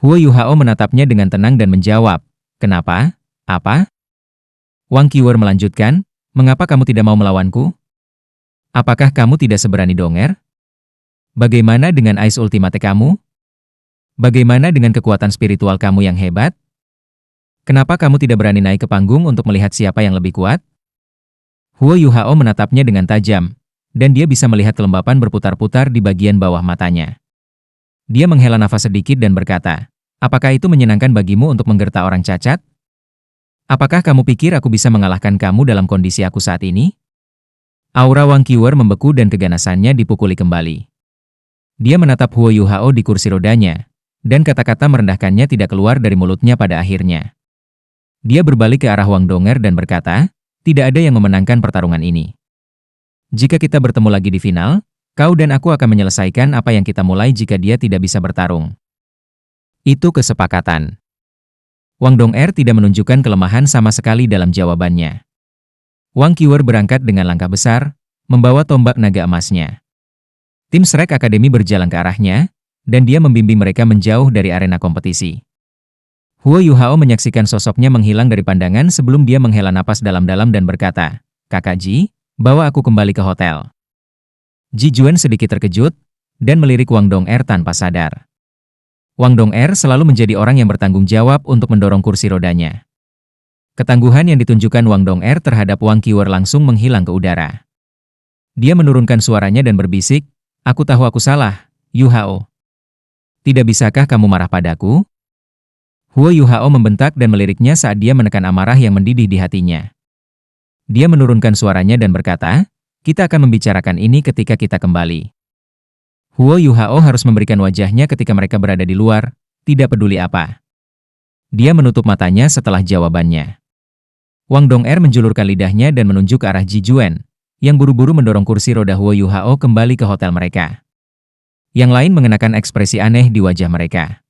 Huo Yuhao menatapnya dengan tenang dan menjawab, "Kenapa? Apa?" Wang Qiwer melanjutkan, "Mengapa kamu tidak mau melawanku? Apakah kamu tidak seberani Donger? Bagaimana dengan Ais Ultimate kamu? Bagaimana dengan kekuatan spiritual kamu yang hebat? Kenapa kamu tidak berani naik ke panggung untuk melihat siapa yang lebih kuat?" Huo Yuhao menatapnya dengan tajam, dan dia bisa melihat kelembapan berputar-putar di bagian bawah matanya. Dia menghela nafas sedikit dan berkata, "Apakah itu menyenangkan bagimu untuk menggerta orang cacat? Apakah kamu pikir aku bisa mengalahkan kamu dalam kondisi aku saat ini?" Aura Wang Qiwer membeku dan keganasannya dipukuli kembali. Dia menatap Huo Yuhao di kursi rodanya, dan kata-kata merendahkannya tidak keluar dari mulutnya pada akhirnya. Dia berbalik ke arah Wang Donger dan berkata, "Tidak ada yang memenangkan pertarungan ini. Jika kita bertemu lagi di final, kau dan aku akan menyelesaikan apa yang kita mulai jika dia tidak bisa bertarung." Itu kesepakatan. Wang Donger tidak menunjukkan kelemahan sama sekali dalam jawabannya. Wang Qiwer berangkat dengan langkah besar, membawa tombak naga emasnya. Tim Shrek Academy berjalan ke arahnya, dan dia membimbing mereka menjauh dari arena kompetisi. Huo Yuhao menyaksikan sosoknya menghilang dari pandangan sebelum dia menghela napas dalam-dalam dan berkata, "Kakak Ji, bawa aku kembali ke hotel." Ji Juan sedikit terkejut, dan melirik Wang Donger tanpa sadar. Wang Donger selalu menjadi orang yang bertanggung jawab untuk mendorong kursi rodanya. Ketangguhan yang ditunjukkan Wang Donger terhadap Wang Qiwer langsung menghilang ke udara. Dia menurunkan suaranya dan berbisik, "Aku tahu aku salah, Yuhao. Tidak bisakah kamu marah padaku?" Huo Yuhao membentak dan meliriknya saat dia menekan amarah yang mendidih di hatinya. Dia menurunkan suaranya dan berkata, "Kita akan membicarakan ini ketika kita kembali." Huo Yuhao harus memberikan wajahnya ketika mereka berada di luar, tidak peduli apa. Dia menutup matanya setelah jawabannya. Wang Donger menjulurkan lidahnya dan menunjuk ke arah Ji Juan, yang buru-buru mendorong kursi roda Huo Yuhao kembali ke hotel mereka. Yang lain mengenakan ekspresi aneh di wajah mereka.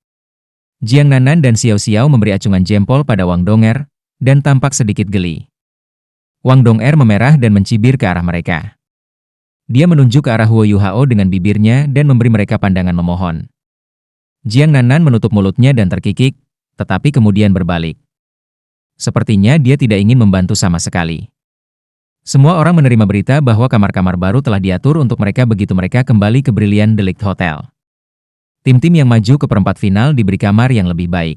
Jiang Nanan dan Xiao Xiao memberi acungan jempol pada Wang Donger, dan tampak sedikit geli. Wang Donger memerah dan mencibir ke arah mereka. Dia menunjuk ke arah Huo Yuhao dengan bibirnya dan memberi mereka pandangan memohon. Jiang Nanan menutup mulutnya dan terkikik, tetapi kemudian berbalik. Sepertinya dia tidak ingin membantu sama sekali. Semua orang menerima berita bahwa kamar-kamar baru telah diatur untuk mereka begitu mereka kembali ke Brilliant Delect Hotel. Tim-tim yang maju ke perempat final diberi kamar yang lebih baik.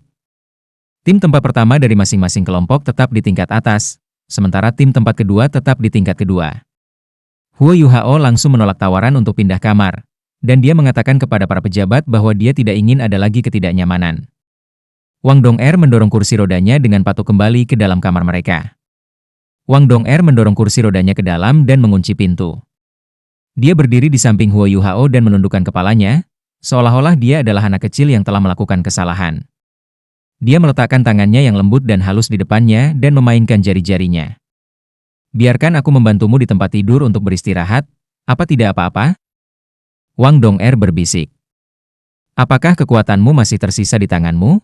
Tim tempat pertama dari masing-masing kelompok tetap di tingkat atas, sementara tim tempat kedua tetap di tingkat kedua. Huo Yuhao langsung menolak tawaran untuk pindah kamar, dan dia mengatakan kepada para pejabat bahwa dia tidak ingin ada lagi ketidaknyamanan. Wang Donger mendorong kursi rodanya dengan patuh kembali ke dalam kamar mereka. Wang Donger mendorong kursi rodanya ke dalam dan mengunci pintu. Dia berdiri di samping Huo Yuhao dan menundukkan kepalanya, seolah-olah dia adalah anak kecil yang telah melakukan kesalahan. Dia meletakkan tangannya yang lembut dan halus di depannya dan memainkan jari-jarinya. "Biarkan aku membantumu di tempat tidur untuk beristirahat, apa tidak apa-apa?" Wang Donger berbisik. "Apakah kekuatanmu masih tersisa di tanganmu?"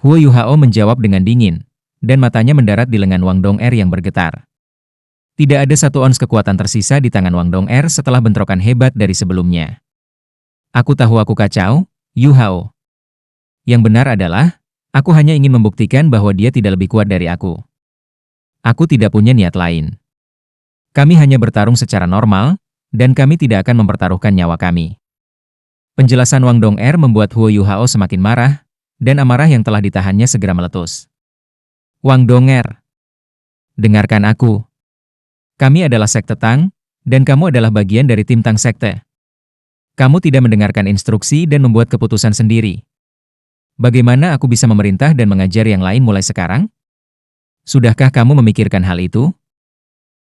Huo Yuhao menjawab dengan dingin, dan matanya mendarat di lengan Wang Donger yang bergetar. Tidak ada satu ons kekuatan tersisa di tangan Wang Donger setelah bentrokan hebat dari sebelumnya. "Aku tahu aku kacau, Yuhao. Yang benar adalah, aku hanya ingin membuktikan bahwa dia tidak lebih kuat dari aku. Aku tidak punya niat lain. Kami hanya bertarung secara normal, dan kami tidak akan mempertaruhkan nyawa kami." Penjelasan Wang Donger membuat Huo Yuhao semakin marah, dan amarah yang telah ditahannya segera meletus. "Wang Donger, dengarkan aku. Kami adalah sekte Tang, dan kamu adalah bagian dari tim Tang sekte. Kamu tidak mendengarkan instruksi dan membuat keputusan sendiri. Bagaimana aku bisa memerintah dan mengajar yang lain mulai sekarang? Sudahkah kamu memikirkan hal itu?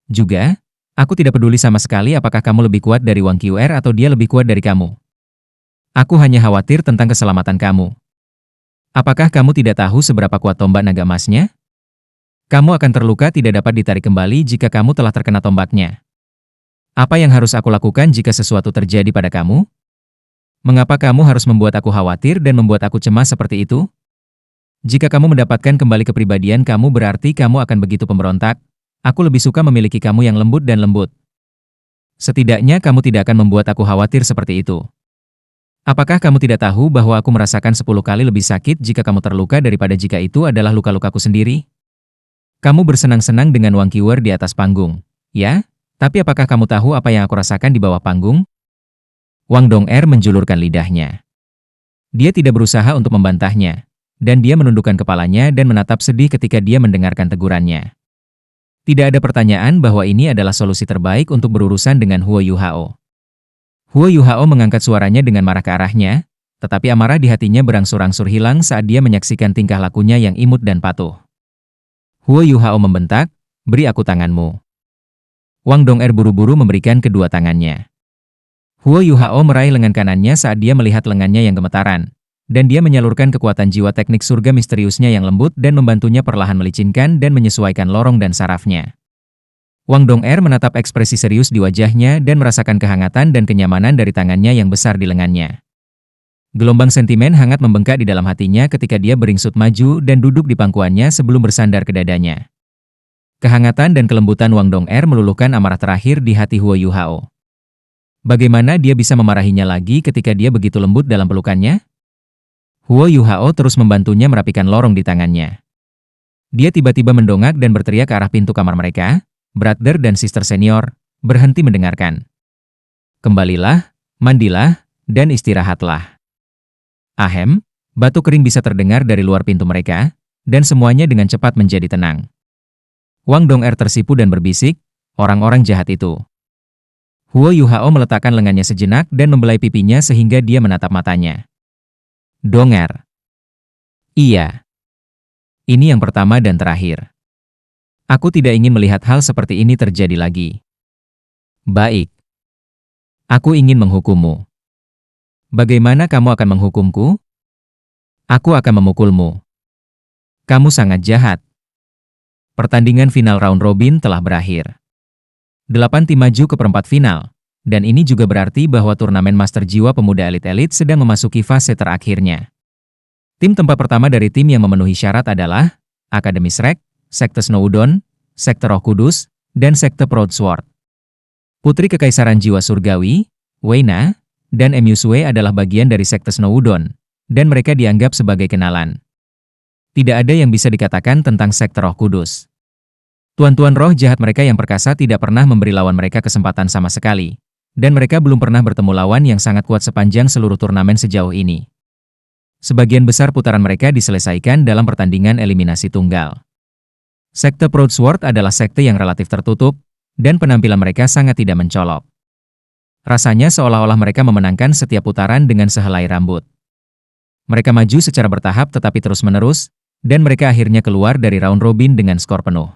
Juga, aku tidak peduli sama sekali apakah kamu lebih kuat dari Wang Qiwer atau dia lebih kuat dari kamu. Aku hanya khawatir tentang keselamatan kamu. Apakah kamu tidak tahu seberapa kuat tombak naga emasnya? Kamu akan terluka tidak dapat ditarik kembali jika kamu telah terkena tombaknya. Apa yang harus aku lakukan jika sesuatu terjadi pada kamu? Mengapa kamu harus membuat aku khawatir dan membuat aku cemas seperti itu? Jika kamu mendapatkan kembali kepribadian kamu berarti kamu akan begitu pemberontak. Aku lebih suka memiliki kamu yang lembut dan lembut. Setidaknya kamu tidak akan membuat aku khawatir seperti itu. Apakah kamu tidak tahu bahwa aku merasakan 10 kali lebih sakit jika kamu terluka daripada jika itu adalah luka-lukaku sendiri? Kamu bersenang-senang dengan Wang Qiwer di atas panggung, ya? Tapi apakah kamu tahu apa yang aku rasakan di bawah panggung? Wang Dong'er menjulurkan lidahnya. Dia tidak berusaha untuk membantahnya, dan dia menundukkan kepalanya dan menatap sedih ketika dia mendengarkan tegurannya. Tidak ada pertanyaan bahwa ini adalah solusi terbaik untuk berurusan dengan Huo Yuhao. Huo Yuhao mengangkat suaranya dengan marah ke arahnya, tetapi amarah di hatinya berangsur-angsur hilang saat dia menyaksikan tingkah lakunya yang imut dan patuh. Huo Yuhao membentak, "Beri aku tanganmu." Wang Dong'er buru-buru memberikan kedua tangannya. Huo Yuhao meraih lengan kanannya saat dia melihat lengannya yang gemetaran, dan dia menyalurkan kekuatan jiwa teknik surga misteriusnya yang lembut dan membantunya perlahan melicinkan dan menyesuaikan lorong dan sarafnya. Wang Dong'er menatap ekspresi serius di wajahnya dan merasakan kehangatan dan kenyamanan dari tangannya yang besar di lengannya. Gelombang sentimen hangat membengkak di dalam hatinya ketika dia beringsut maju dan duduk di pangkuannya sebelum bersandar ke dadanya. Kehangatan dan kelembutan Wang Dong'er meluluhkan amarah terakhir di hati Huo Yuhao. Bagaimana dia bisa memarahinya lagi ketika dia begitu lembut dalam pelukannya? Huo Yuhao terus membantunya merapikan lorong di tangannya. Dia tiba-tiba mendongak dan berteriak ke arah pintu kamar mereka. Brother dan sister senior, berhenti mendengarkan. Kembalilah, mandilah, dan istirahatlah. Ahem, batu kering bisa terdengar dari luar pintu mereka, dan semuanya dengan cepat menjadi tenang. Wang Dong'er tersipu dan berbisik, orang-orang jahat itu. Huo Yuhao meletakkan lengannya sejenak dan membelai pipinya sehingga dia menatap matanya. Dong'er. Iya. Ini yang pertama dan terakhir. Aku tidak ingin melihat hal seperti ini terjadi lagi. Baik. Aku ingin menghukummu. Bagaimana kamu akan menghukumku? Aku akan memukulmu. Kamu sangat jahat. Pertandingan final round robin telah berakhir. 8 tim maju ke perempat final, dan ini juga berarti bahwa turnamen Master Jiwa Pemuda Elit-Elit sedang memasuki fase terakhirnya. Tim tempat pertama dari tim yang memenuhi syarat adalah Akademi Shrek, Sekte Snowdon, Sekte Roh Kudus, dan Sekte Proud Sword. Putri Kekaisaran Jiwa Surgawi, Weina, dan Emusue adalah bagian dari Sekte Snowdon, dan mereka dianggap sebagai kenalan. Tidak ada yang bisa dikatakan tentang Sekte Roh Kudus. Tuan-tuan roh jahat mereka yang perkasa tidak pernah memberi lawan mereka kesempatan sama sekali, dan mereka belum pernah bertemu lawan yang sangat kuat sepanjang seluruh turnamen sejauh ini. Sebagian besar putaran mereka diselesaikan dalam pertandingan eliminasi tunggal. Sekte Proud Sword adalah sekte yang relatif tertutup, dan penampilan mereka sangat tidak mencolok. Rasanya seolah-olah mereka memenangkan setiap putaran dengan sehelai rambut. Mereka maju secara bertahap tetapi terus-menerus, dan mereka akhirnya keluar dari round robin dengan skor penuh.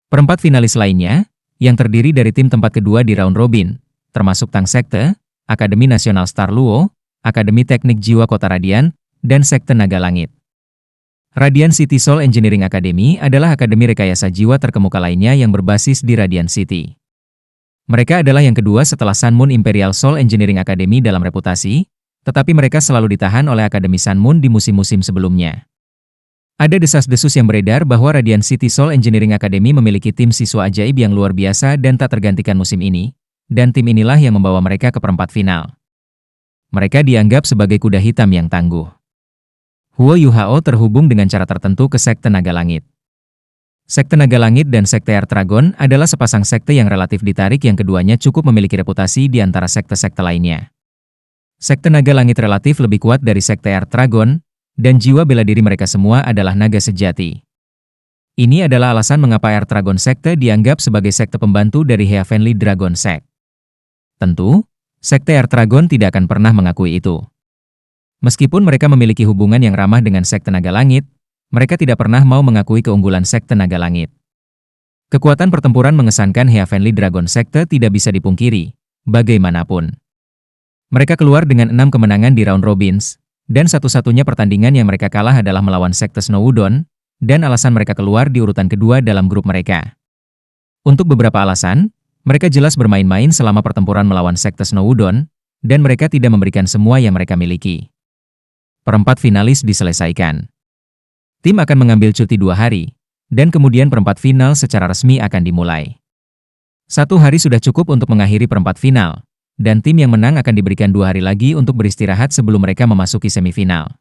Perempat finalis lainnya, yang terdiri dari tim tempat kedua di round robin, termasuk Tang Sekte, Akademi Nasional Star Luo, Akademi Teknik Jiwa Kota Radian, dan Sekte Naga Langit. Radiant City Soul Engineering Academy adalah akademi rekayasa jiwa terkemuka lainnya yang berbasis di Radiant City. Mereka adalah yang kedua setelah Sun Moon Imperial Soul Engineering Academy dalam reputasi, tetapi mereka selalu ditahan oleh Akademi Sun Moon di musim-musim sebelumnya. Ada desas-desus yang beredar bahwa Radiant City Soul Engineering Academy memiliki tim siswa ajaib yang luar biasa dan tak tergantikan musim ini, dan tim inilah yang membawa mereka ke perempat final. Mereka dianggap sebagai kuda hitam yang tangguh. Huo Yuhao terhubung dengan cara tertentu ke Sekte Naga Langit. Sekte Naga Langit dan Sekte Air Dragon adalah sepasang sekte yang relatif ditarik yang keduanya cukup memiliki reputasi di antara sekte-sekte lainnya. Sekte Naga Langit relatif lebih kuat dari Sekte Air Dragon, dan jiwa bela diri mereka semua adalah naga sejati. Ini adalah alasan mengapa Air Dragon Sekte dianggap sebagai sekte pembantu dari Heavenly Dragon Sect. Tentu, Sekte Air Dragon tidak akan pernah mengakui itu. Meskipun mereka memiliki hubungan yang ramah dengan Sekte Naga Langit, mereka tidak pernah mau mengakui keunggulan Sekte Naga Langit. Kekuatan pertempuran mengesankan Heavenly Dragon Sekte tidak bisa dipungkiri, bagaimanapun. Mereka keluar dengan 6 kemenangan di round robins, dan satu-satunya pertandingan yang mereka kalah adalah melawan Sekte Snowdon, dan alasan mereka keluar di urutan kedua dalam grup mereka. Untuk beberapa alasan, mereka jelas bermain-main selama pertempuran melawan Sekte Snowdon, dan mereka tidak memberikan semua yang mereka miliki. Perempat finalis diselesaikan. Tim akan mengambil cuti 2 hari, dan kemudian perempat final secara resmi akan dimulai. 1 hari sudah cukup untuk mengakhiri perempat final, dan tim yang menang akan diberikan 2 hari lagi untuk beristirahat sebelum mereka memasuki semifinal.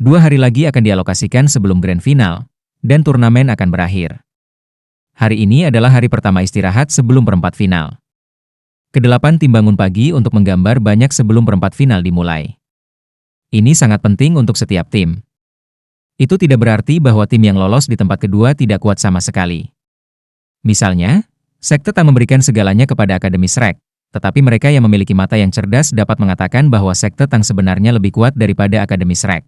2 hari lagi akan dialokasikan sebelum grand final, dan turnamen akan berakhir. Hari ini adalah hari pertama istirahat sebelum perempat final. Kedelapan tim bangun pagi untuk menggambar banyak sebelum perempat final dimulai. Ini sangat penting untuk setiap tim. Itu tidak berarti bahwa tim yang lolos di tempat kedua tidak kuat sama sekali. Misalnya, sekte Tang memberikan segalanya kepada Akademi Shrek, tetapi mereka yang memiliki mata yang cerdas dapat mengatakan bahwa sekte Tang sebenarnya lebih kuat daripada Akademi Shrek.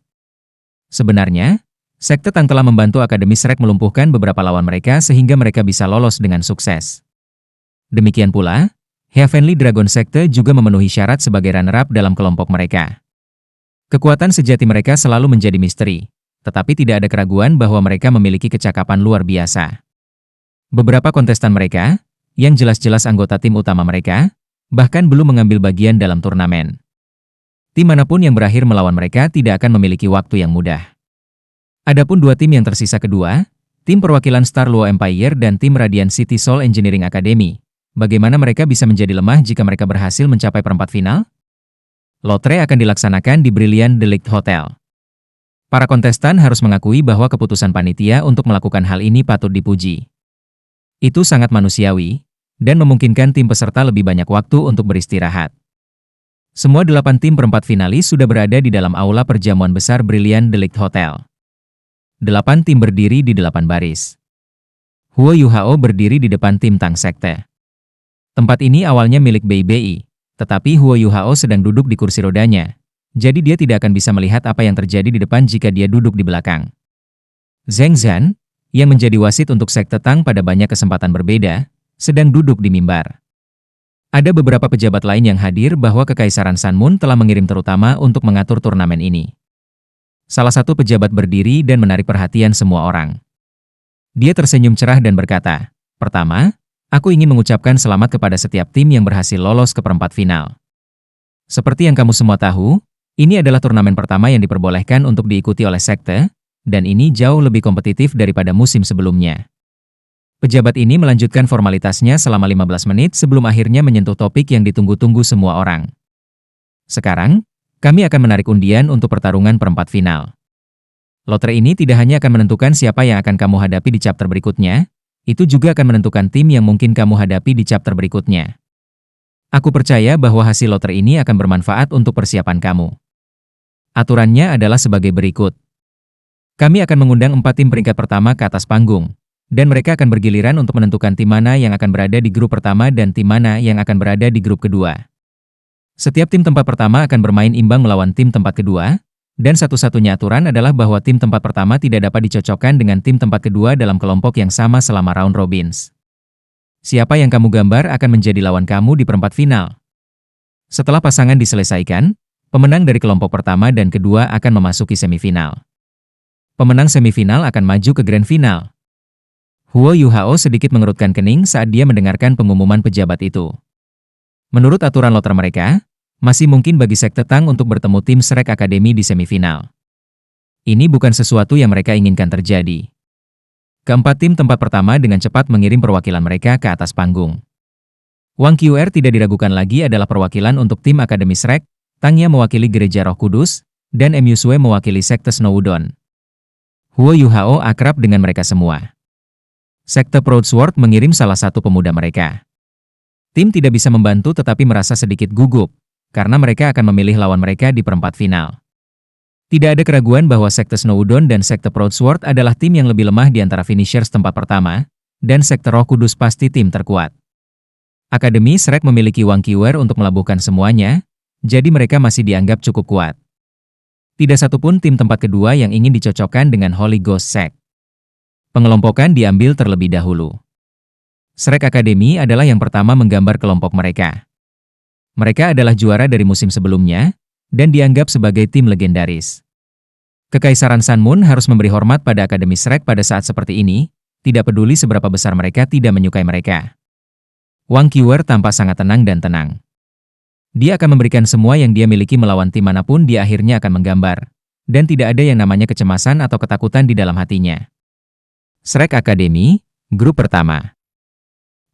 Sebenarnya, sekte Tang telah membantu Akademi Shrek melumpuhkan beberapa lawan mereka sehingga mereka bisa lolos dengan sukses. Demikian pula, Heavenly Dragon Sekte juga memenuhi syarat sebagai runner-up dalam kelompok mereka. Kekuatan sejati mereka selalu menjadi misteri, tetapi tidak ada keraguan bahwa mereka memiliki kecakapan luar biasa. Beberapa kontestan mereka, yang jelas-jelas anggota tim utama mereka, bahkan belum mengambil bagian dalam turnamen. Tim manapun yang berakhir melawan mereka tidak akan memiliki waktu yang mudah. Adapun 2 tim yang tersisa kedua, tim perwakilan Star Luo Empire dan tim Radiant City Soul Engineering Academy, bagaimana mereka bisa menjadi lemah jika mereka berhasil mencapai perempat final? Lotre akan dilaksanakan di Brilliant Delect Hotel. Para kontestan harus mengakui bahwa keputusan panitia untuk melakukan hal ini patut dipuji. Itu sangat manusiawi, dan memungkinkan tim peserta lebih banyak waktu untuk beristirahat. Semua 8 tim perempat finalis sudah berada di dalam aula perjamuan besar Brilliant Delect Hotel. 8 tim berdiri di 8 baris. Huo Yuhao berdiri di depan tim Tang Sekte. Tempat ini awalnya milik Bei Bei, tetapi Huo Yuhao sedang duduk di kursi rodanya, jadi dia tidak akan bisa melihat apa yang terjadi di depan jika dia duduk di belakang. Zheng Zhan, yang menjadi wasit untuk Sekte Tang pada banyak kesempatan berbeda, sedang duduk di mimbar. Ada beberapa pejabat lain yang hadir bahwa Kekaisaran Sanmun telah mengirim terutama untuk mengatur turnamen ini. Salah satu pejabat berdiri dan menarik perhatian semua orang. Dia tersenyum cerah dan berkata, "Pertama, aku ingin mengucapkan selamat kepada setiap tim yang berhasil lolos ke perempat final. Seperti yang kamu semua tahu, ini adalah turnamen pertama yang diperbolehkan untuk diikuti oleh sekte, dan ini jauh lebih kompetitif daripada musim sebelumnya." Pejabat ini melanjutkan formalitasnya selama 15 menit sebelum akhirnya menyentuh topik yang ditunggu-tunggu semua orang. Sekarang, kami akan menarik undian untuk pertarungan perempat final. Lotre ini tidak hanya akan menentukan siapa yang akan kamu hadapi di chapter berikutnya, itu juga akan menentukan tim yang mungkin kamu hadapi di chapter berikutnya. Aku percaya bahwa hasil lotre ini akan bermanfaat untuk persiapan kamu. Aturannya adalah sebagai berikut. Kami akan mengundang 4 tim peringkat pertama ke atas panggung, dan mereka akan bergiliran untuk menentukan tim mana yang akan berada di grup pertama dan tim mana yang akan berada di grup kedua. Setiap tim tempat pertama akan bermain imbang melawan tim tempat kedua, dan satu-satunya aturan adalah bahwa tim tempat pertama tidak dapat dicocokkan dengan tim tempat kedua dalam kelompok yang sama selama round robins. Siapa yang kamu gambar akan menjadi lawan kamu di perempat final. Setelah pasangan diselesaikan, pemenang dari kelompok pertama dan kedua akan memasuki semifinal. Pemenang semifinal akan maju ke grand final. Huo Yuhao sedikit mengerutkan kening saat dia mendengarkan pengumuman pejabat itu. Menurut aturan lotre mereka, masih mungkin bagi sekte Tang untuk bertemu tim Shrek Academy di semifinal. Ini bukan sesuatu yang mereka inginkan terjadi. Keempat tim tempat pertama dengan cepat mengirim perwakilan mereka ke atas panggung. Wang Qiuer tidak diragukan lagi adalah perwakilan untuk tim Akademi Shrek, Tangya mewakili Gereja Roh Kudus, dan Yusue mewakili sekte Snow Udon. Huo Yuhao akrab dengan mereka semua. Sekte Proud Sword mengirim salah satu pemuda mereka. Tim tidak bisa membantu tetapi merasa sedikit gugup, karena mereka akan memilih lawan mereka di perempat final. Tidak ada keraguan bahwa sekte Snow Udon dan sekte Proud Sword adalah tim yang lebih lemah di antara finishers tempat pertama, dan sekte Roh Kudus pasti tim terkuat. Akademi Shrek memiliki Wang Qiuer untuk melabuhkan semuanya, jadi mereka masih dianggap cukup kuat. Tidak satupun tim tempat kedua yang ingin dicocokkan dengan Holy Ghost Sect. Pengelompokan diambil terlebih dahulu. Shrek Academy adalah yang pertama menggambar kelompok mereka. Mereka adalah juara dari musim sebelumnya, dan dianggap sebagai tim legendaris. Kekaisaran Sanmun harus memberi hormat pada Akademi Shrek pada saat seperti ini, tidak peduli seberapa besar mereka tidak menyukai mereka. Wang Qiuer tampak sangat tenang dan tenang. Dia akan memberikan semua yang dia miliki melawan tim manapun dia akhirnya akan menggambar, dan tidak ada yang namanya kecemasan atau ketakutan di dalam hatinya. Shrek Academy, grup pertama.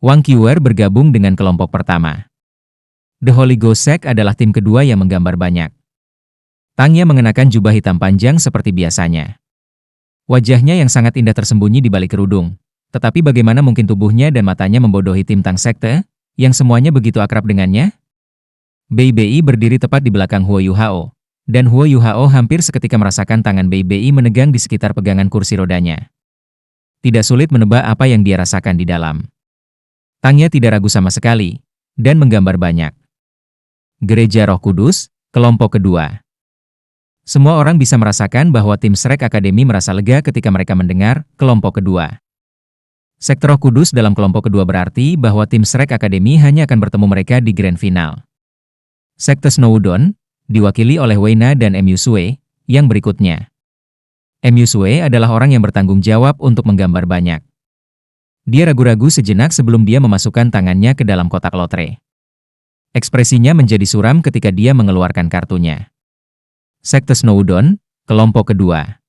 Wang Qiuer bergabung dengan kelompok pertama. The Holy Ghost Sect adalah tim kedua yang menggambar banyak. Tangya mengenakan jubah hitam panjang seperti biasanya. Wajahnya yang sangat indah tersembunyi di balik kerudung. Tetapi bagaimana mungkin tubuhnya dan matanya membodohi tim Tang Sekte, yang semuanya begitu akrab dengannya? Bei Bei berdiri tepat di belakang Huo Yuhao. Dan Huo Yuhao hampir seketika merasakan tangan Bei Bei menegang di sekitar pegangan kursi rodanya. Tidak sulit menebak apa yang dia rasakan di dalam. Tangya tidak ragu sama sekali, dan menggambar banyak. Gereja Roh Kudus, kelompok kedua. Semua orang bisa merasakan bahwa tim Shrek Academy merasa lega ketika mereka mendengar kelompok kedua. Sekte Roh Kudus dalam kelompok kedua berarti bahwa tim Shrek Academy hanya akan bertemu mereka di Grand Final. Sekte Snowdon, diwakili oleh Weina dan M. Yusue, yang berikutnya. M. Yusue adalah orang yang bertanggung jawab untuk menggambar banyak. Dia ragu-ragu sejenak sebelum dia memasukkan tangannya ke dalam kotak lotre. Ekspresinya menjadi suram ketika dia mengeluarkan kartunya. Sekte Snowdon, kelompok kedua.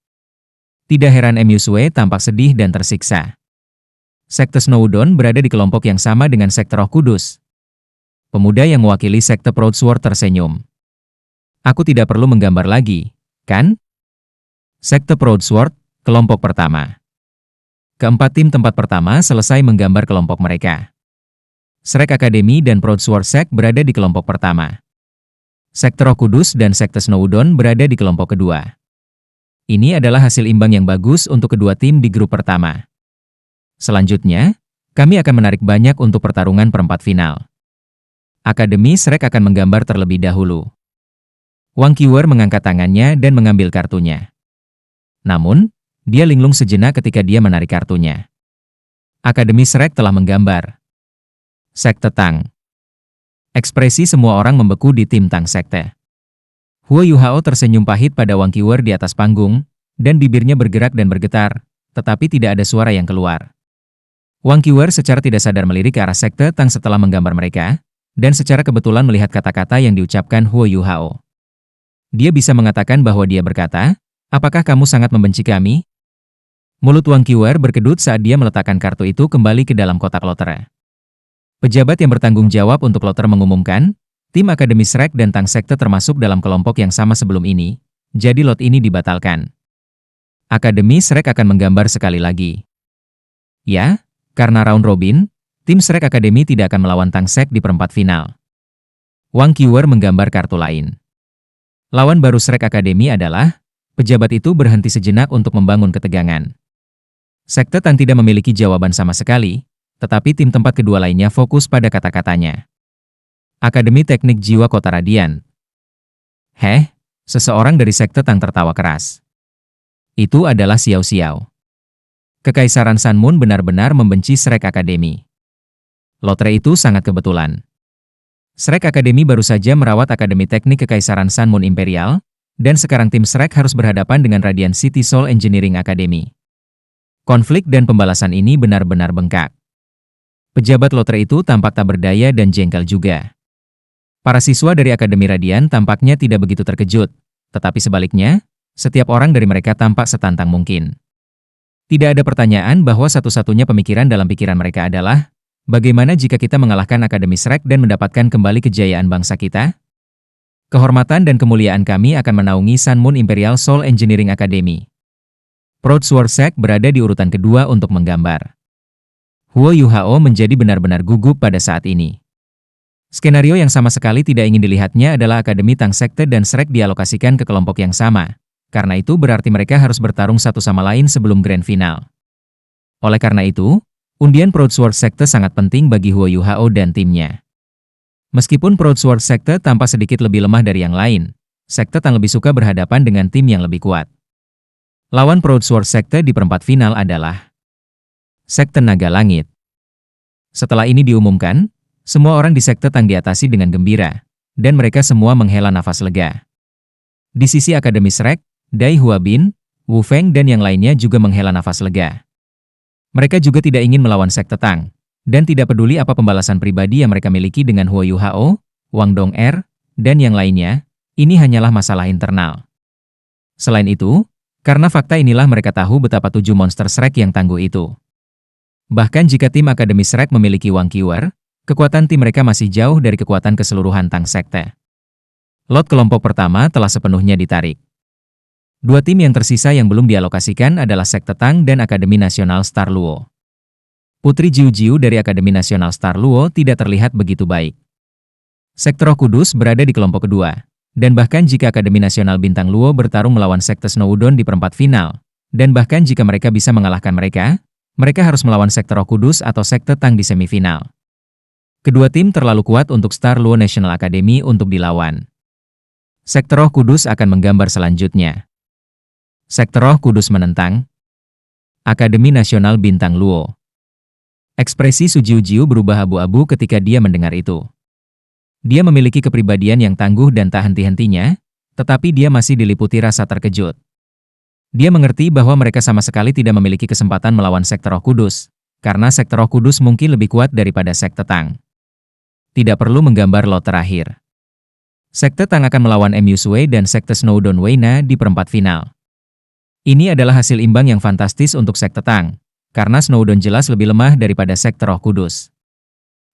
Tidak heran M. Yusue tampak sedih dan tersiksa. Sekte Snowdon berada di kelompok yang sama dengan Sekte Roh Kudus. Pemuda yang mewakili Sekte Proudsword tersenyum. Aku tidak perlu menggambar lagi, kan? Sekte Proudsword, kelompok pertama. Keempat tim tempat pertama selesai menggambar kelompok mereka. Shrek Academy dan Proudsword Sect berada di kelompok pertama. Sekte Roh Kudus dan Sekte Snowdon berada di kelompok kedua. Ini adalah hasil imbang yang bagus untuk kedua tim di grup pertama. Selanjutnya, kami akan menarik banyak untuk pertarungan perempat final. Akademi Shrek akan menggambar terlebih dahulu. Wang Qiwer mengangkat tangannya dan mengambil kartunya. Namun, dia linglung sejenak ketika dia menarik kartunya. Akademi Shrek telah menggambar. Sekte Tang. Ekspresi semua orang membeku di tim Tang Sekte. Huo Yuhao tersenyum pahit pada Wang Qiwer di atas panggung, dan bibirnya bergerak dan bergetar, tetapi tidak ada suara yang keluar. Wang Qiwer secara tidak sadar melirik ke arah Sekte Tang setelah menggambar mereka, dan secara kebetulan melihat kata-kata yang diucapkan Huo Yuhao. Dia bisa mengatakan bahwa dia berkata, "Apakah kamu sangat membenci kami?" Mulut Wang Qiwer berkedut saat dia meletakkan kartu itu kembali ke dalam kotak lotre. Pejabat yang bertanggung jawab untuk loter mengumumkan, tim Akademi Shrek dan Tang Sekte termasuk dalam kelompok yang sama sebelum ini, jadi lot ini dibatalkan. Akademi Shrek akan menggambar sekali lagi. Ya, karena round robin, tim Shrek Academy tidak akan melawan Tang Sek di perempat final. Wang Qiwer menggambar kartu lain. Lawan baru Shrek Academy adalah, pejabat itu berhenti sejenak untuk membangun ketegangan. Sekte Tang tidak memiliki jawaban sama sekali, tetapi tim tempat kedua lainnya fokus pada kata-katanya. Akademi Teknik Jiwa Kota Radian. Heh, seseorang dari Sekte Tang tertawa keras. Itu adalah Xiao Xiao. Kekaisaran Sun Moon benar-benar membenci Shrek Academy. Lotre itu sangat kebetulan. Shrek Academy baru saja merawat Akademi Teknik Kekaisaran Sun Moon Imperial, dan sekarang tim Shrek harus berhadapan dengan Radiant City Soul Engineering Academy. Konflik dan pembalasan ini benar-benar bengkak. Pejabat lotre itu tampak tak berdaya dan jengkel juga. Para siswa dari Akademi Radian tampaknya tidak begitu terkejut, tetapi sebaliknya, setiap orang dari mereka tampak setantang mungkin. Tidak ada pertanyaan bahwa satu-satunya pemikiran dalam pikiran mereka adalah, bagaimana jika kita mengalahkan Akademi Shrek dan mendapatkan kembali kejayaan bangsa kita? Kehormatan dan kemuliaan kami akan menaungi Sun Moon Imperial Soul Engineering Academy. Proudsword Sect berada di urutan kedua untuk menggambar. Huo Yuhao menjadi benar-benar gugup pada saat ini. Skenario yang sama sekali tidak ingin dilihatnya adalah Akademi Tang Sekte dan Shrek dialokasikan ke kelompok yang sama, karena itu berarti mereka harus bertarung satu sama lain sebelum Grand Final. Oleh karena itu, undian Proudsword Sekte sangat penting bagi Huo Yuhao dan timnya. Meskipun Proudsword Sekte tampak sedikit lebih lemah dari yang lain, Sekte Tang lebih suka berhadapan dengan tim yang lebih kuat. Lawan Proudsword Sekte di perempat final adalah Sekte Naga Langit. Setelah ini diumumkan, semua orang di Sekte Tang diatasi dengan gembira, dan mereka semua menghela nafas lega. Di sisi Akademi Shrek, Dai Huabin, Wu Feng dan yang lainnya juga menghela nafas lega. Mereka juga tidak ingin melawan Sekte Tang, dan tidak peduli apa pembalasan pribadi yang mereka miliki dengan Huo Yuhao, Wang Dong'er, dan yang lainnya, ini hanyalah masalah internal. Selain itu, karena fakta inilah mereka tahu betapa 7 monster Shrek yang tangguh itu. Bahkan jika tim Akademi Shrek memiliki Wang Qiwer, Kekuatan tim mereka masih jauh dari kekuatan keseluruhan Tang Sekte. Lot kelompok pertama telah sepenuhnya ditarik. Dua tim yang tersisa yang belum dialokasikan adalah Sekte Tang dan Akademi Nasional Star Luo. Putri Jiu-Jiu dari Akademi Nasional Star Luo tidak terlihat begitu baik. Sekte Roh Kudus berada di kelompok kedua, dan bahkan jika Akademi Nasional Bintang Luo bertarung melawan Sekte Snow Udon di perempat final, dan bahkan jika mereka bisa mengalahkan mereka, mereka harus melawan Sekte Roh Kudus atau Sekte Tang di semifinal. Kedua tim terlalu kuat untuk Star Luo National Academy untuk dilawan. Sekte Roh Kudus akan menggambar selanjutnya. Sekte Roh Kudus menentang Akademi Nasional Bintang Luo. Ekspresi Su Jiu-Jiu berubah abu-abu ketika dia mendengar itu. Dia memiliki kepribadian yang tangguh dan tak henti-hentinya, tetapi dia masih diliputi rasa terkejut. Dia mengerti bahwa mereka sama sekali tidak memiliki kesempatan melawan Sekte Roh Kudus, karena Sekte Roh Kudus mungkin lebih kuat daripada Sekte Tang. Tidak perlu menggambar lot terakhir. Sekte Tang akan melawan MU Sui dan Sekte Snow Udon Weina di perempat final. Ini adalah hasil imbang yang fantastis untuk Sekte Tang, karena Snow Udon jelas lebih lemah daripada Sekte Roh Kudus.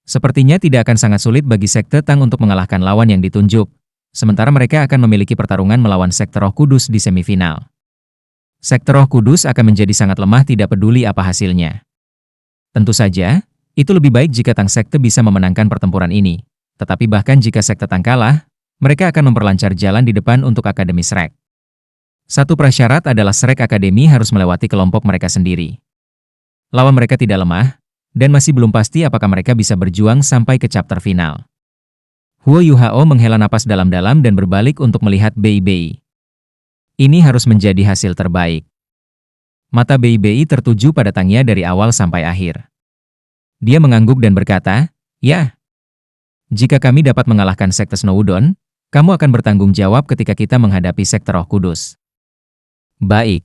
Sepertinya tidak akan sangat sulit bagi Sekte Tang untuk mengalahkan lawan yang ditunjuk, sementara mereka akan memiliki pertarungan melawan Sekte Roh Kudus di semifinal. Sekte Roh Kudus akan menjadi sangat lemah tidak peduli apa hasilnya. Tentu saja, itu lebih baik jika Tang Sekte bisa memenangkan pertempuran ini, tetapi bahkan jika Sekte Tang kalah, mereka akan memperlancar jalan di depan untuk Akademi Shrek. Satu prasyarat adalah Shrek Academy harus melewati kelompok mereka sendiri. Lawan mereka tidak lemah, dan masih belum pasti apakah mereka bisa berjuang sampai ke chapter final. Huo Yuhao menghela napas dalam-dalam dan berbalik untuk melihat Bei Bei. Ini harus menjadi hasil terbaik. Mata Bei Bei tertuju pada Tangnya dari awal sampai akhir. Dia mengangguk dan berkata, "Ya, jika kami dapat mengalahkan Sekte Snow Udon, kamu akan bertanggung jawab ketika kita menghadapi Sekte Roh Kudus." Baik.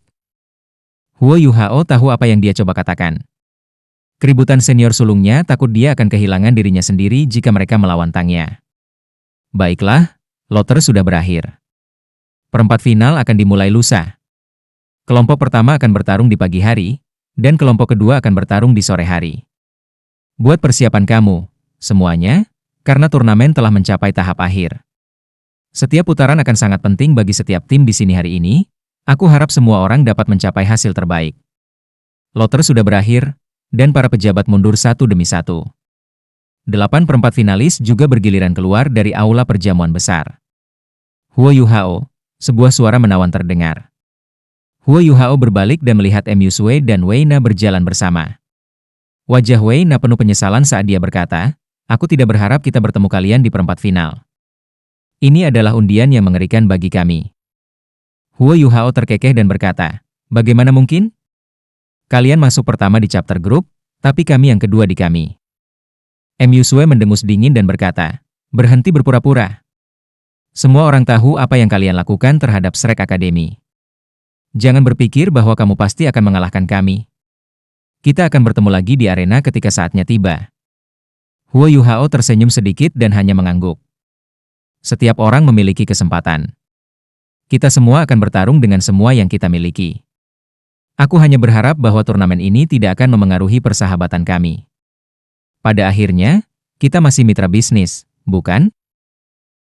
Huo Yuhao tahu apa yang dia coba katakan. Keributan senior sulungnya takut dia akan kehilangan dirinya sendiri jika mereka melawan Tangnya. Baiklah, loter sudah berakhir. Perempat final akan dimulai lusa. Kelompok pertama akan bertarung di pagi hari, dan kelompok kedua akan bertarung di sore hari. Buat persiapan kamu, semuanya, karena turnamen telah mencapai tahap akhir. Setiap putaran akan sangat penting bagi setiap tim di sini hari ini. Aku harap semua orang dapat mencapai hasil terbaik. Loter sudah berakhir, dan para pejabat mundur satu demi satu. 8 perempat finalis juga bergiliran keluar dari aula perjamuan besar. Huo Yuhao, sebuah suara menawan terdengar. Huo Yuhao berbalik dan melihat MU Sui dan Weina berjalan bersama. Wajah Weina penuh penyesalan saat dia berkata, "Aku tidak berharap kita bertemu kalian di perempat final. Ini adalah undian yang mengerikan bagi kami." Huo Yuhao terkekeh dan berkata, "Bagaimana mungkin? Kalian masuk pertama di chapter group, tapi kami yang kedua di kami." MU Sui mendengus dingin dan berkata, "Berhenti berpura-pura. Semua orang tahu apa yang kalian lakukan terhadap Shrek Academy. Jangan berpikir bahwa kamu pasti akan mengalahkan kami. Kita akan bertemu lagi di arena ketika saatnya tiba." Huo Yuhao tersenyum sedikit dan hanya mengangguk. Setiap orang memiliki kesempatan. Kita semua akan bertarung dengan semua yang kita miliki. Aku hanya berharap bahwa turnamen ini tidak akan memengaruhi persahabatan kami. Pada akhirnya, kita masih mitra bisnis, bukan?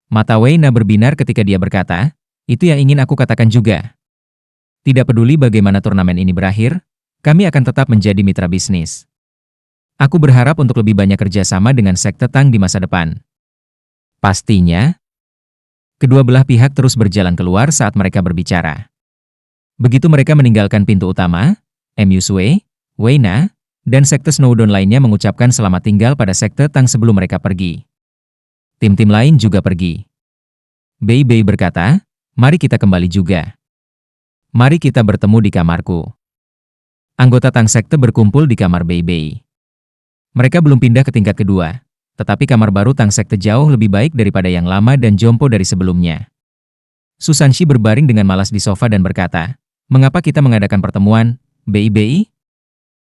Mata Weina berbinar ketika dia berkata, "Itu yang ingin aku katakan juga. Tidak peduli bagaimana turnamen ini berakhir, kami akan tetap menjadi mitra bisnis. Aku berharap untuk lebih banyak kerjasama dengan Sekte Tang di masa depan." Pastinya. Kedua belah pihak terus berjalan keluar saat mereka berbicara. Begitu mereka meninggalkan pintu utama, MU Sui, Weina, dan Sekte Snow Udon lainnya mengucapkan selamat tinggal pada Sekte Tang sebelum mereka pergi. Tim-tim lain juga pergi. Bei Bei berkata, "Mari kita kembali juga. Mari kita bertemu di kamarku." Anggota Tang Sekte berkumpul di kamar Bei Bei. Mereka belum pindah ke tingkat kedua. Tetapi kamar baru Tang Sekte jauh lebih baik daripada yang lama dan jompo dari sebelumnya. Susanshi berbaring dengan malas di sofa dan berkata, "Mengapa kita mengadakan pertemuan, Bei Bei?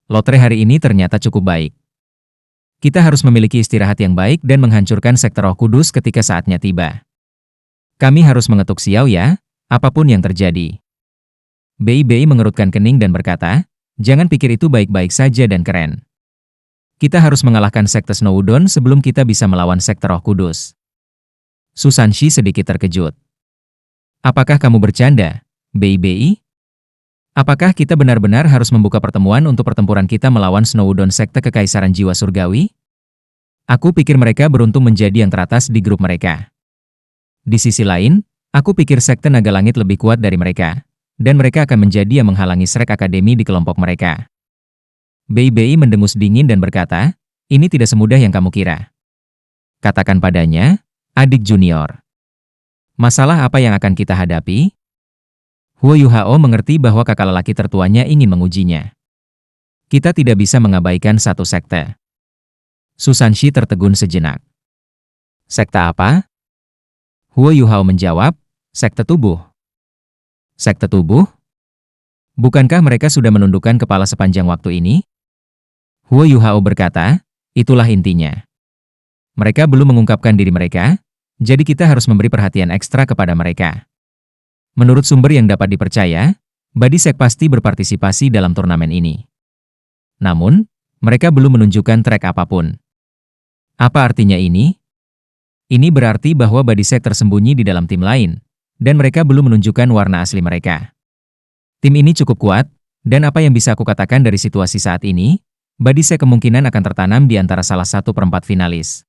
Lotre hari ini ternyata cukup baik. Kita harus memiliki istirahat yang baik dan menghancurkan Sekte Roh Kudus ketika saatnya tiba. Kami harus mengetuk Xiao ya, apapun yang terjadi." Bei Bei mengerutkan kening dan berkata, "Jangan pikir itu baik-baik saja dan keren. Kita harus mengalahkan sekte Snowdon sebelum kita bisa melawan sekte Roh Kudus. Susanshi sedikit terkejut. Apakah kamu bercanda, Bei? Apakah kita benar-benar harus membuka pertemuan untuk pertempuran kita melawan Snowdon sekte kekaisaran jiwa surgawi? Aku pikir mereka beruntung menjadi yang teratas di grup mereka. Di sisi lain, aku pikir sekte Naga Langit lebih kuat dari mereka, dan mereka akan menjadi yang menghalangi Shrek Academy di kelompok mereka. Bei mendengus dingin dan berkata, ini tidak semudah yang kamu kira. Katakan padanya, adik junior. Masalah apa yang akan kita hadapi? Huo Yuhao mengerti bahwa kakak lelaki tertuanya ingin mengujinya. Kita tidak bisa mengabaikan satu sekte. Susanshi tertegun sejenak. Sekte apa? Huo Yuhao menjawab, sekte tubuh. Sekte tubuh? Bukankah mereka sudah menundukkan kepala sepanjang waktu ini? Huo Yuhao berkata, itulah intinya. Mereka belum mengungkapkan diri mereka, jadi kita harus memberi perhatian ekstra kepada mereka. Menurut sumber yang dapat dipercaya, Bodhisek pasti berpartisipasi dalam turnamen ini. Namun, mereka belum menunjukkan track apapun. Apa artinya ini? Ini berarti bahwa Bodhisek tersembunyi di dalam tim lain, dan mereka belum menunjukkan warna asli mereka. Tim ini cukup kuat, dan apa yang bisa aku katakan dari situasi saat ini, Bodhisek kemungkinan akan tertanam di antara salah 1/4 finalis.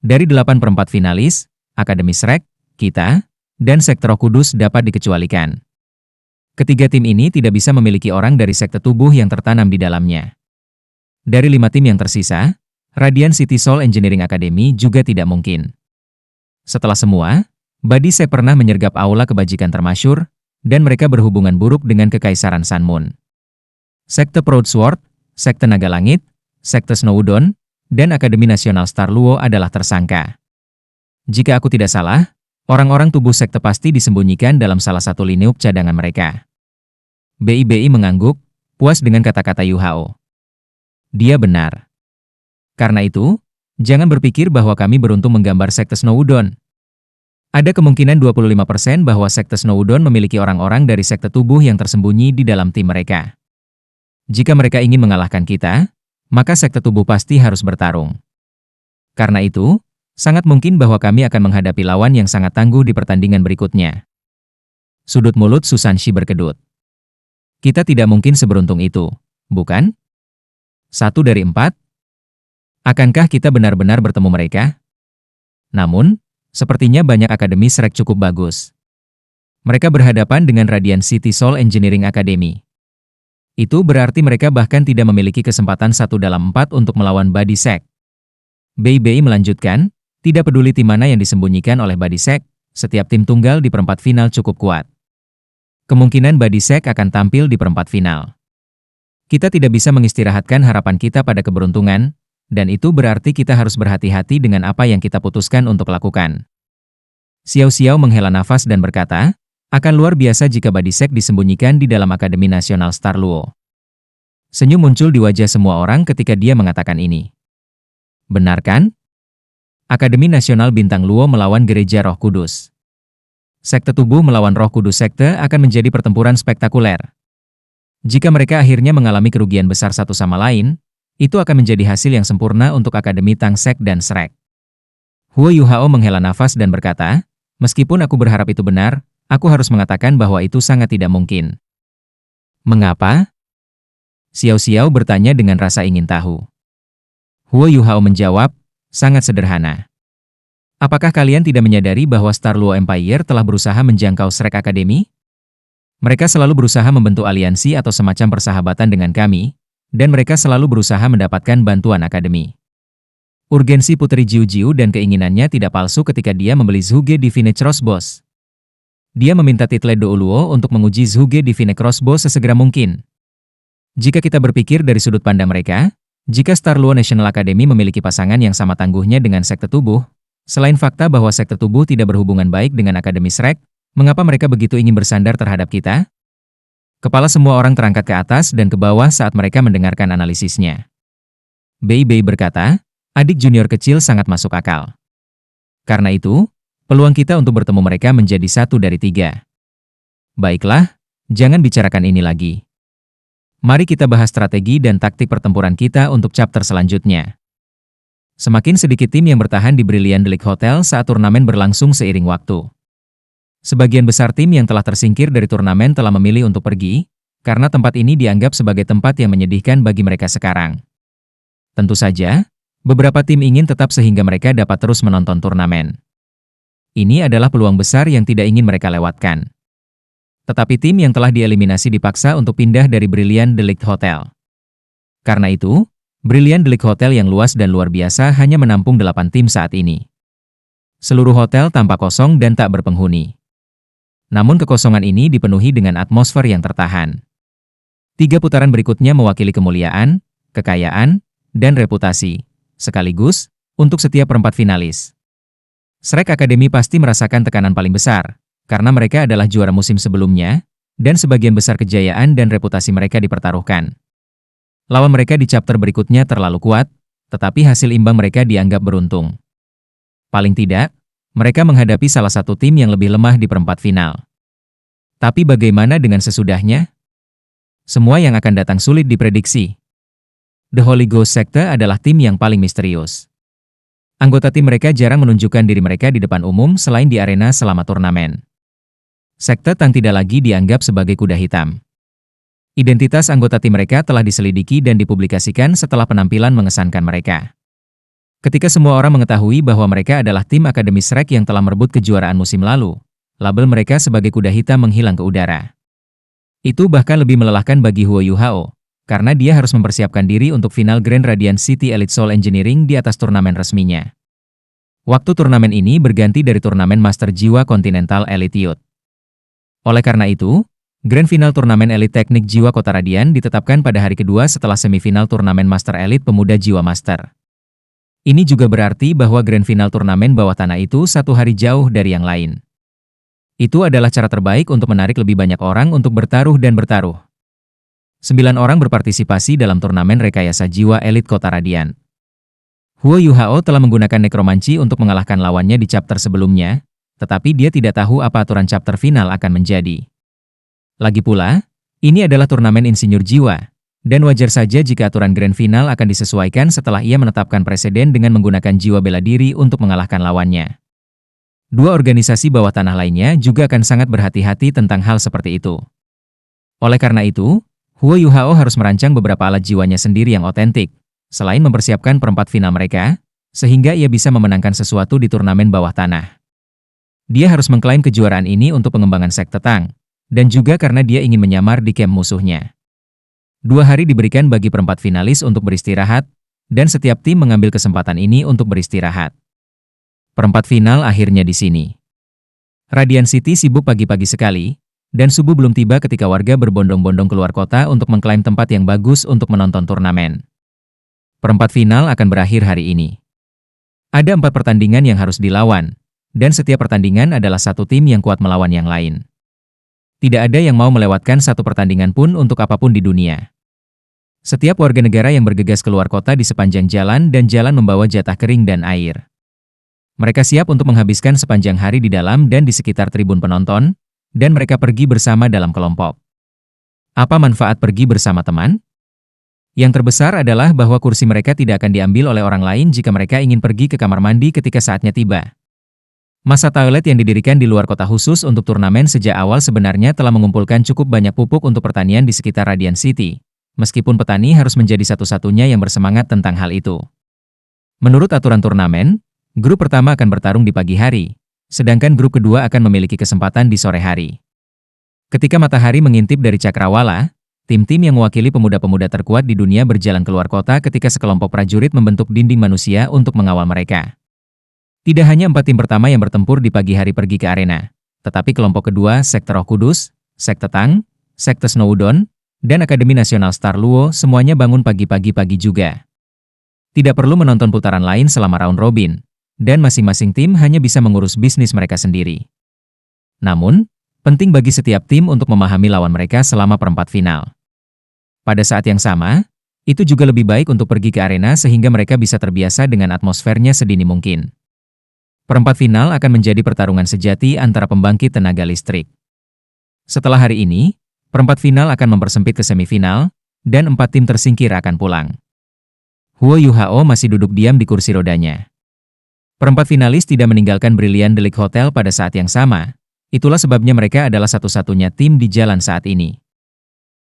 Dari 8/4 finalis, Akademi Shrek, kita, dan sekte Roh Kudus dapat dikecualikan. Ketiga tim ini tidak bisa memiliki orang dari sekte tubuh yang tertanam di dalamnya. Dari 5 tim yang tersisa, Radiant City Soul Engineering Academy juga tidak mungkin. Setelah semua, Bodhisek pernah menyergap aula kebajikan termasyur, dan mereka berhubungan buruk dengan Kekaisaran Sun Moon. Sekte Proud Sword, Sekte Naga Langit, Sekte Snowdon, dan Akademi Nasional Star Luo adalah tersangka. Jika aku tidak salah, orang-orang tubuh sekte pasti disembunyikan dalam salah satu lineup cadangan mereka. Bei mengangguk, puas dengan kata-kata Yuhao. Dia benar. Karena itu, jangan berpikir bahwa kami beruntung menggambar Sekte Snowdon. Ada kemungkinan 25% bahwa Sekte Snowdon memiliki orang-orang dari sekte tubuh yang tersembunyi di dalam tim mereka. Jika mereka ingin mengalahkan kita, maka sekte tubuh pasti harus bertarung. Karena itu, sangat mungkin bahwa kami akan menghadapi lawan yang sangat tangguh di pertandingan berikutnya. Sudut mulut Susanshi berkedut. Kita tidak mungkin seberuntung itu, bukan? 1 dari 4? Akankah kita benar-benar bertemu mereka? Namun, sepertinya banyak akademi Shrek cukup bagus. Mereka berhadapan dengan Radiant City Soul Engineering Academy. Itu berarti mereka bahkan tidak memiliki kesempatan 1/4 untuk melawan Bodhisek. Bei melanjutkan, tidak peduli tim mana yang disembunyikan oleh Bodhisek, setiap tim tunggal di perempat final cukup kuat. Kemungkinan Bodhisek akan tampil di perempat final. Kita tidak bisa mengistirahatkan harapan kita pada keberuntungan, dan itu berarti kita harus berhati-hati dengan apa yang kita putuskan untuk lakukan. Xiao Xiao menghela nafas dan berkata, akan luar biasa jika Bodhisek disembunyikan di dalam Akademi Nasional Star Luo. Senyum muncul di wajah semua orang ketika dia mengatakan ini. Benar kan? Akademi Nasional Bintang Luo melawan Gereja Roh Kudus. Sekte tubuh melawan Roh Kudus sekte akan menjadi pertempuran spektakuler. Jika mereka akhirnya mengalami kerugian besar satu sama lain, itu akan menjadi hasil yang sempurna untuk Akademi Tangsek dan Shrek. Huo Yuhao menghela nafas dan berkata, meskipun aku berharap itu benar, aku harus mengatakan bahwa itu sangat tidak mungkin. Mengapa? Xiao Xiao bertanya dengan rasa ingin tahu. Huo Yuhao menjawab, sangat sederhana. Apakah kalian tidak menyadari bahwa Star Luo Empire telah berusaha menjangkau Shrek Academy? Mereka selalu berusaha membentuk aliansi atau semacam persahabatan dengan kami, dan mereka selalu berusaha mendapatkan bantuan akademi. Urgensi Putri Jiu dan keinginannya tidak palsu ketika dia membeli Zhuge Divine Crossbow. Dia meminta titel Douluo untuk menguji Zhuge Divine Crossbow sesegera mungkin. Jika kita berpikir dari sudut pandang mereka, jika Star Luo National Academy memiliki pasangan yang sama tangguhnya dengan sekte tubuh, selain fakta bahwa sekte tubuh tidak berhubungan baik dengan Akademi Shrek, mengapa mereka begitu ingin bersandar terhadap kita? Kepala semua orang terangkat ke atas dan ke bawah saat mereka mendengarkan analisisnya. Bei berkata, adik junior kecil sangat masuk akal. Karena itu, peluang kita untuk bertemu mereka menjadi 1 dari 3. Baiklah, jangan bicarakan ini lagi. Mari kita bahas strategi dan taktik pertempuran kita untuk chapter selanjutnya. Semakin sedikit tim yang bertahan di Brilliant League Hotel saat turnamen berlangsung seiring waktu. Sebagian besar tim yang telah tersingkir dari turnamen telah memilih untuk pergi, karena tempat ini dianggap sebagai tempat yang menyedihkan bagi mereka sekarang. Tentu saja, beberapa tim ingin tetap sehingga mereka dapat terus menonton turnamen. Ini adalah peluang besar yang tidak ingin mereka lewatkan. Tetapi tim yang telah dieliminasi dipaksa untuk pindah dari Brilliant League Hotel. Karena itu, Brilliant League Hotel yang luas dan luar biasa hanya menampung 8 tim saat ini. Seluruh hotel tampak kosong dan tak berpenghuni. Namun kekosongan ini dipenuhi dengan atmosfer yang tertahan. 3 putaran berikutnya mewakili kemuliaan, kekayaan, dan reputasi, sekaligus, untuk setiap perempat finalis. Shrek Academy pasti merasakan tekanan paling besar, karena mereka adalah juara musim sebelumnya, dan sebagian besar kejayaan dan reputasi mereka dipertaruhkan. Lawan mereka di chapter berikutnya terlalu kuat, tetapi hasil imbang mereka dianggap beruntung. Paling tidak, mereka menghadapi salah satu tim yang lebih lemah di perempat final. Tapi bagaimana dengan sesudahnya? Semua yang akan datang sulit diprediksi. The Holy Ghost Sector adalah tim yang paling misterius. Anggota tim mereka jarang menunjukkan diri mereka di depan umum selain di arena selama turnamen. Sekte Tang tidak lagi dianggap sebagai kuda hitam. Identitas anggota tim mereka telah diselidiki dan dipublikasikan setelah penampilan mengesankan mereka. Ketika semua orang mengetahui bahwa mereka adalah tim Akademi Shrek yang telah merebut kejuaraan musim lalu, label mereka sebagai kuda hitam menghilang ke udara. Itu bahkan lebih melelahkan bagi Huo Yuhao, karena dia harus mempersiapkan diri untuk final Grand Radiant City Elite Soul Engineering di atas turnamen resminya. Waktu turnamen ini berganti dari turnamen Master Jiwa Continental Elite Youth. Oleh karena itu, Grand Final Turnamen Elit Teknik Jiwa Kota Radian ditetapkan pada hari kedua setelah semifinal Turnamen Master Elite Pemuda Jiwa Master. Ini juga berarti bahwa Grand Final Turnamen bawah tanah itu 1 hari jauh dari yang lain. Itu adalah cara terbaik untuk menarik lebih banyak orang untuk bertaruh dan bertaruh. 9 orang berpartisipasi dalam turnamen rekayasa jiwa elit Kota Radian. Huo Yuhao telah menggunakan nekromanci untuk mengalahkan lawannya di chapter sebelumnya, tetapi dia tidak tahu apa aturan chapter final akan menjadi. Lagi pula, ini adalah turnamen insinyur jiwa, dan wajar saja jika aturan grand final akan disesuaikan setelah ia menetapkan presiden dengan menggunakan jiwa bela diri untuk mengalahkan lawannya. 2 organisasi bawah tanah lainnya juga akan sangat berhati-hati tentang hal seperti itu. Oleh karena itu, Huo Yuhao harus merancang beberapa alat jiwanya sendiri yang otentik, selain mempersiapkan perempat final mereka, sehingga ia bisa memenangkan sesuatu di turnamen bawah tanah. Dia harus mengklaim kejuaraan ini untuk pengembangan Sekte Tang, dan juga karena dia ingin menyamar di camp musuhnya. 2 hari diberikan bagi perempat finalis untuk beristirahat, dan setiap tim mengambil kesempatan ini untuk beristirahat. Perempat final akhirnya di sini. Radiant City sibuk pagi-pagi sekali, dan subuh belum tiba ketika warga berbondong-bondong keluar kota untuk mengklaim tempat yang bagus untuk menonton turnamen. Perempat final akan berakhir hari ini. Ada 4 pertandingan yang harus dilawan, dan setiap pertandingan adalah satu tim yang kuat melawan yang lain. Tidak ada yang mau melewatkan satu pertandingan pun untuk apapun di dunia. Setiap warga negara yang bergegas keluar kota di sepanjang jalan dan jalan membawa jatah kering dan air. Mereka siap untuk menghabiskan sepanjang hari di dalam dan di sekitar tribun penonton, dan mereka pergi bersama dalam kelompok. Apa manfaat pergi bersama teman? Yang terbesar adalah bahwa kursi mereka tidak akan diambil oleh orang lain jika mereka ingin pergi ke kamar mandi ketika saatnya tiba. Masa toilet yang didirikan di luar kota khusus untuk turnamen sejak awal sebenarnya telah mengumpulkan cukup banyak pupuk untuk pertanian di sekitar Radiant City, meskipun petani harus menjadi satu-satunya yang bersemangat tentang hal itu. Menurut aturan turnamen, grup pertama akan bertarung di pagi hari, sedangkan grup kedua akan memiliki kesempatan di sore hari. Ketika matahari mengintip dari cakrawala, tim-tim yang mewakili pemuda-pemuda terkuat di dunia berjalan keluar kota ketika sekelompok prajurit membentuk dinding manusia untuk mengawal mereka. Tidak hanya 4 tim pertama yang bertempur di pagi hari pergi ke arena, tetapi kelompok kedua, Sekte Roh Kudus, Sekte Tang, Sekte Snowdon, dan Akademi Nasional Star Luo semuanya bangun pagi-pagi juga. Tidak perlu menonton putaran lain selama round robin, dan masing-masing tim hanya bisa mengurus bisnis mereka sendiri. Namun, penting bagi setiap tim untuk memahami lawan mereka selama perempat final. Pada saat yang sama, itu juga lebih baik untuk pergi ke arena sehingga mereka bisa terbiasa dengan atmosfernya sedini mungkin. Perempat final akan menjadi pertarungan sejati antara pembangkit tenaga listrik. Setelah hari ini, perempat final akan mempersempit ke semifinal, dan 4 tim tersingkir akan pulang. Huo Yuhao masih duduk diam di kursi rodanya. Perempat finalis tidak meninggalkan Brilliant Delik Hotel pada saat yang sama. Itulah sebabnya mereka adalah satu-satunya tim di jalan saat ini.